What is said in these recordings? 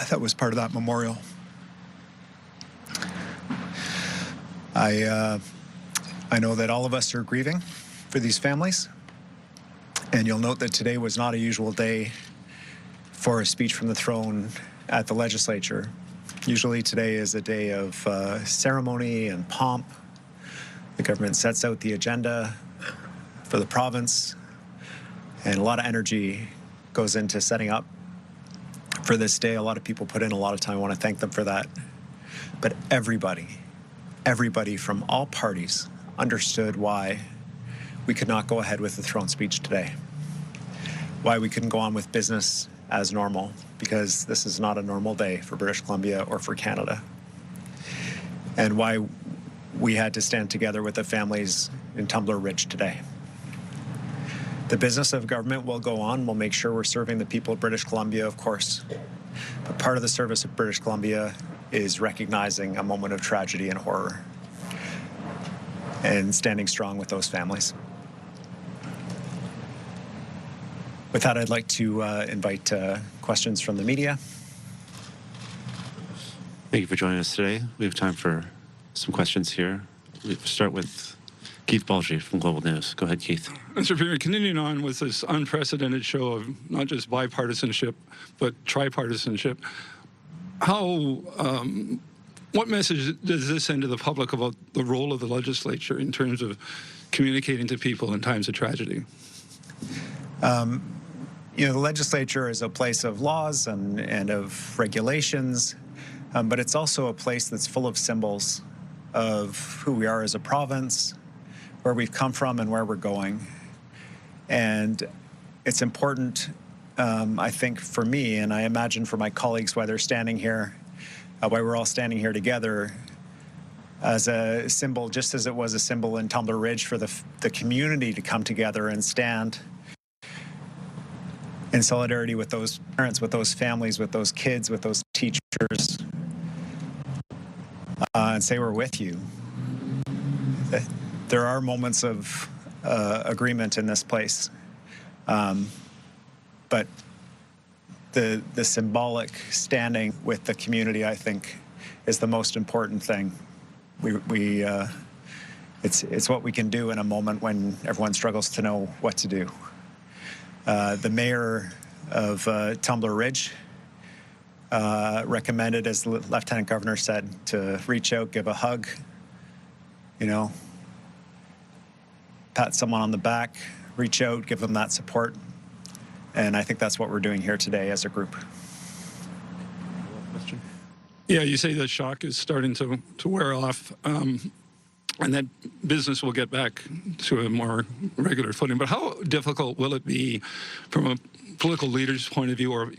that was part of that memorial. I know that all of us are grieving for these families, and you'll note that today was not a usual day for a speech from the throne at the legislature. Usually today is a day of ceremony and pomp. The government sets out the agenda for the province, and a lot of energy goes into setting up for this day. A lot of people put in a lot of time. I want to thank them for that. But everybody from all parties understood why we could not go ahead with the throne speech today, why we couldn't go on with business as normal, because this is not a normal day for British Columbia or for Canada, and why we had to stand together with the families in Tumbler Ridge today. The business of government will go on. We'll make sure we're serving the people of British Columbia, of course, but part of the service of British Columbia is recognizing a moment of tragedy and horror and standing strong with those families. With that, I'd like to invite questions from the media. Thank you for joining us today. We have time for some questions here. We start with Keith Balji from Global News. Go ahead, Keith. Mr. Premier, continuing on with this unprecedented show of not just bipartisanship, but tripartisanship, what message does this send to the public about the role of the legislature in terms of communicating to people in times of tragedy? The legislature is a place of laws and of regulations, but it's also a place that's full of symbols of who we are as a province, where we've come from and where we're going. And it's important, I think, for me, and I imagine for my colleagues, why they're standing here, why we're all standing here together, as a symbol, just as it was a symbol in Tumbler Ridge for the community to come together and stand in solidarity with those parents, with those families, with those kids, with those teachers, and say we're with you. There are moments of agreement in this place, but the symbolic standing with the community, I think, is the most important thing. It's what we can do in a moment when everyone struggles to know what to do. The mayor of Tumbler Ridge recommended, as the Lieutenant Governor said, to reach out, give a hug, pat someone on the back, reach out, give them that support. And I think that's what we're doing here today as a group. Question? Yeah, you say the shock is starting to wear off. And that business will get back to a more regular footing. But how difficult will it be from a political leader's point of view, or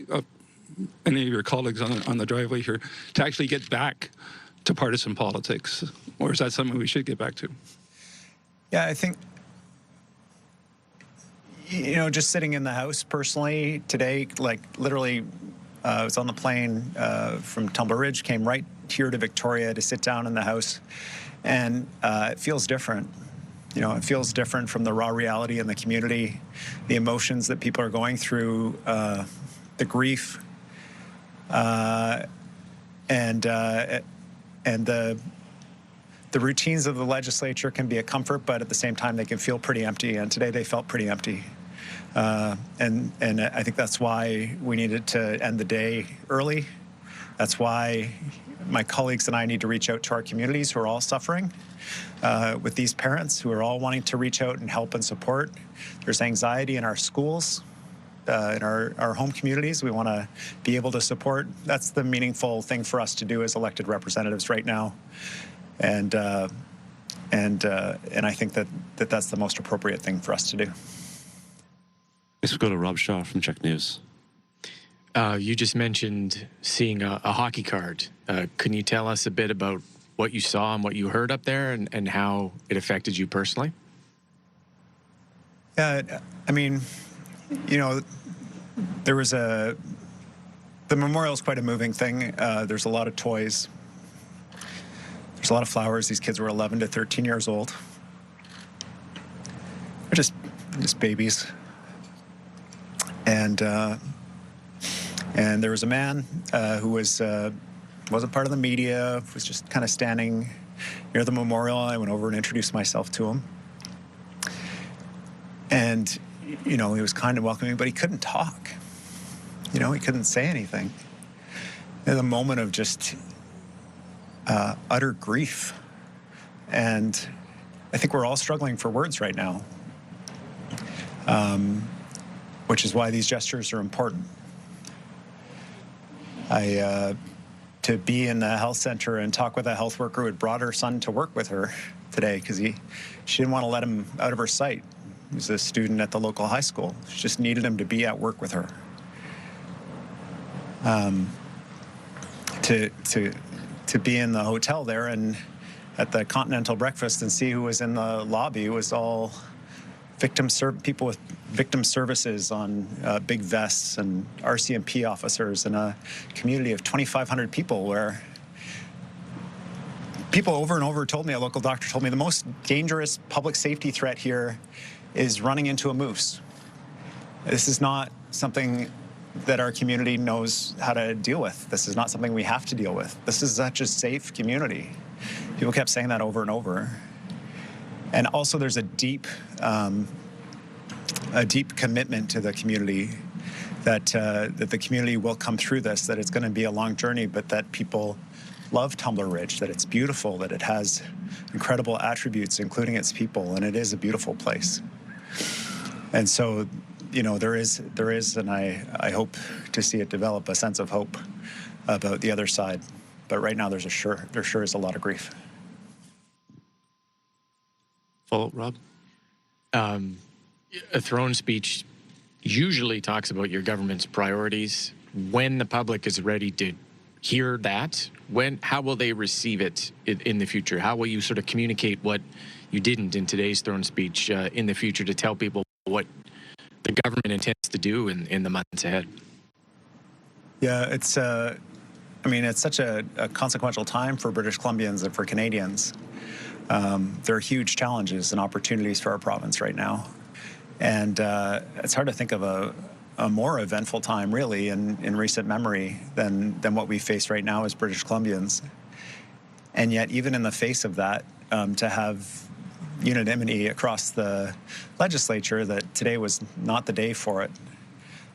any of your colleagues on the driveway here, to actually get back to partisan politics? Or is that something we should get back to? Yeah, I think, just sitting in the House personally today, like literally, I was on the plane from Tumbler Ridge, came right here to Victoria to sit down in the House. And it feels different. It feels different from the raw reality in the community, the emotions that people are going through, the grief, and the routines of the legislature can be a comfort, but at the same time they can feel pretty empty. And today they felt pretty empty. And I think that's why we needed to end the day early. That's why my colleagues and I need to reach out to our communities who are all suffering with these parents who are all wanting to reach out and help and support. There's anxiety in our schools, in our home communities. We want to be able to support. That's the meaningful thing for us to do as elected representatives right now. And I think that's the most appropriate thing for us to do. Let's go to Rob Shaw from Czech News. You just mentioned seeing a hockey card. Can you tell us a bit about what you saw and what you heard up there, and how it affected you personally? I mean, there was the memorial is quite a moving thing. There's a lot of toys. There's a lot of flowers. These kids were 11 to 13 years old. They're just babies. And And there was a man who wasn't part of the media, was just kind of standing near the memorial. I went over and introduced myself to him. And, he was kind of welcoming, but he couldn't talk. He couldn't say anything. In a moment of just utter grief. And I think we're all struggling for words right now, which is why these gestures are important. To be in the health center and talk with a health worker who had brought her son to work with her today because she didn't want to let him out of her sight. He was a student at the local high school. She just needed him to be at work with her. To be in the hotel there and at the Continental breakfast and see who was in the lobby. It was all people with victim services on big vests and RCMP officers in a community of 2,500 people where people over and over told me, a local doctor told me, the most dangerous public safety threat here is running into a moose. This is not something that our community knows how to deal with. This is not something we have to deal with. This is such a safe community. People kept saying that over and over. And also there's a deep commitment to the community that the community will come through this, that it's going to be a long journey, but that people love Tumbler Ridge, that it's beautiful, that it has incredible attributes, including its people, and it is a beautiful place. And so, there is, and I hope to see it develop a sense of hope about the other side. But right now, there sure is a lot of grief. Follow-up, Rob? A throne speech usually talks about your government's priorities. When the public is ready to hear that, how will they receive it in the future? How will you sort of communicate what you didn't in today's throne speech in the future to tell people what the government intends to do in the months ahead? Yeah, it's such a consequential time for British Columbians and for Canadians. There are huge challenges and opportunities for our province right now. And it's hard to think of a more eventful time, really, in recent memory than what we face right now as British Columbians. And yet, even in the face of that, to have unanimity across the legislature that today was not the day for it,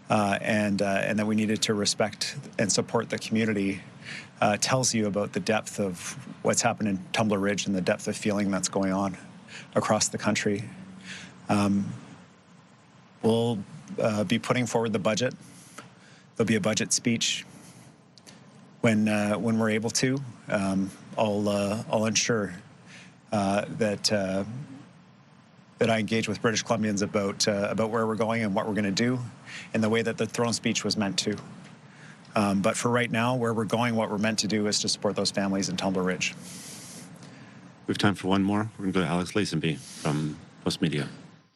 and that we needed to respect and support the community, tells you about the depth of what's happened in Tumbler Ridge and the depth of feeling that's going on across the country. We'll be putting forward the budget. There'll be a budget speech when we're able to. I'll ensure that I engage with British Columbians about where we're going and what we're going to do in the way that the throne speech was meant to. But for right now, where we're going, what we're meant to do is to support those families in Tumbler Ridge. We have time for one more. We're going to go to Alex Lazenby from Postmedia.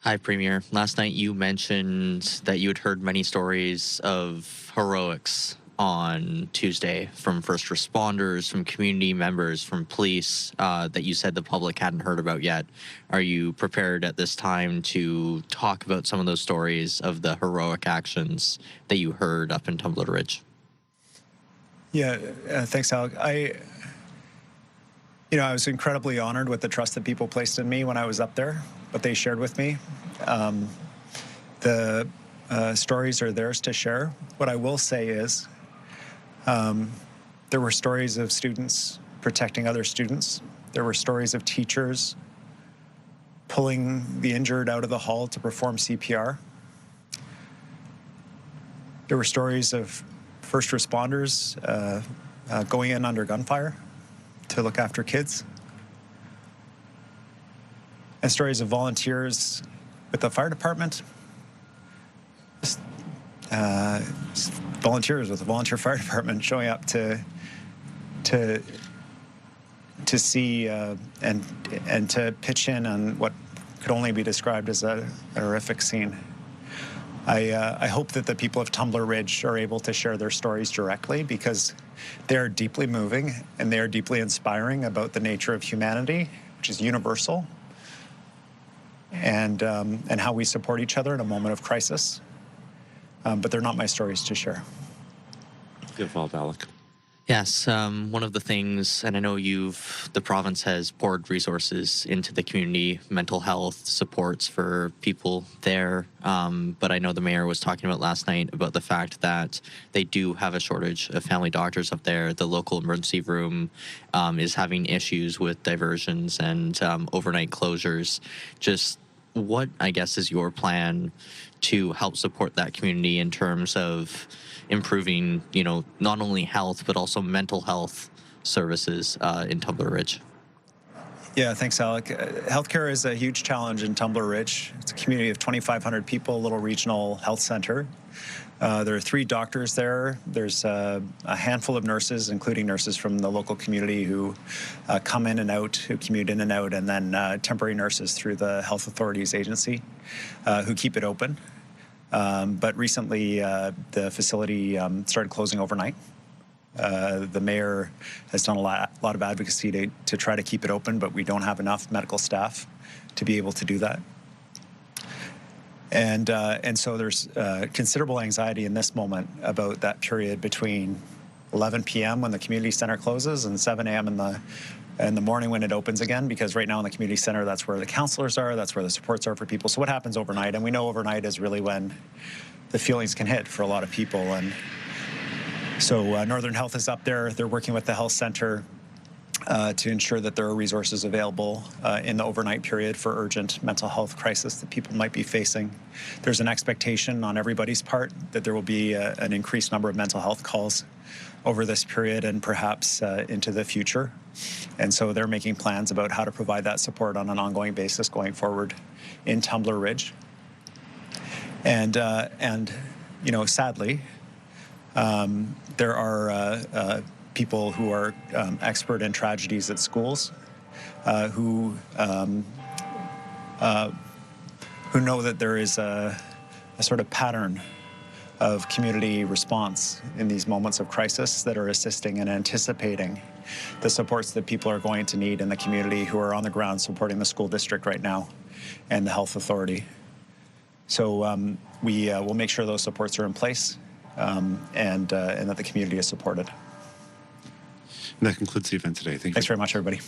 Hi, Premier. Last night you mentioned that you had heard many stories of heroics on Tuesday from first responders, from community members, from police that you said the public hadn't heard about yet. Are you prepared at this time to talk about some of those stories of the heroic actions that you heard up in Tumbler Ridge? Yeah, thanks, Alex. I was incredibly honored with the trust that people placed in me when I was up there, what they shared with me. The stories are theirs to share. What I will say is there were stories of students protecting other students. There were stories of teachers pulling the injured out of the hall to perform CPR. There were stories of first responders going in under gunfire to look after kids. And stories of volunteers with the fire department. Just volunteers with the volunteer fire department showing up to see and to pitch in on what could only be described as a horrific scene. I hope that the people of Tumbler Ridge are able to share their stories directly because they are deeply moving and they are deeply inspiring about the nature of humanity, which is universal, and how we support each other in a moment of crisis. But they're not my stories to share. Give all Alec. Yes, one of the things, and I know the province has poured resources into the community, mental health supports for people there. But I know the mayor was talking about last night about the fact that they do have a shortage of family doctors up there. The local emergency room is having issues with diversions and overnight closures. Just what, I guess, is your plan to help support that community in terms of improving, not only health, but also mental health services in Tumbler Ridge? Yeah, thanks, Alec. Healthcare is a huge challenge in Tumbler Ridge. It's a community of 2,500 people, a little regional health center. There are 3 doctors there. There's a handful of nurses, including nurses from the local community who come in and out, who commute in and out, and then temporary nurses through the Health Authorities Agency who keep it open. But recently, the facility started closing overnight. The mayor has done a lot of advocacy to try to keep it open, but we don't have enough medical staff to be able to do that. And so there's considerable anxiety in this moment about that period between 11 p.m. when the community center closes and 7 a.m. in the morning when it opens again, because right now in the community center, that's where the counselors are, that's where the supports are for people. So what happens overnight? And we know overnight is really when the feelings can hit for a lot of people. And so Northern Health is up there. They're working with the health center to ensure that there are resources available in the overnight period for urgent mental health crisis that people might be facing. There's an expectation on everybody's part that there will be an increased number of mental health calls over this period and perhaps into the future. And so they're making plans about how to provide that support on an ongoing basis going forward in Tumbler Ridge. And sadly, there are people who are expert in tragedies at schools who know that there is a sort of pattern of community response in these moments of crisis that are assisting and anticipating the supports that people are going to need in the community who are on the ground supporting the school district right now and the health authority. So we will make sure those supports are in place and that the community is supported. And that concludes the event today. Thank you. Thanks very much, everybody.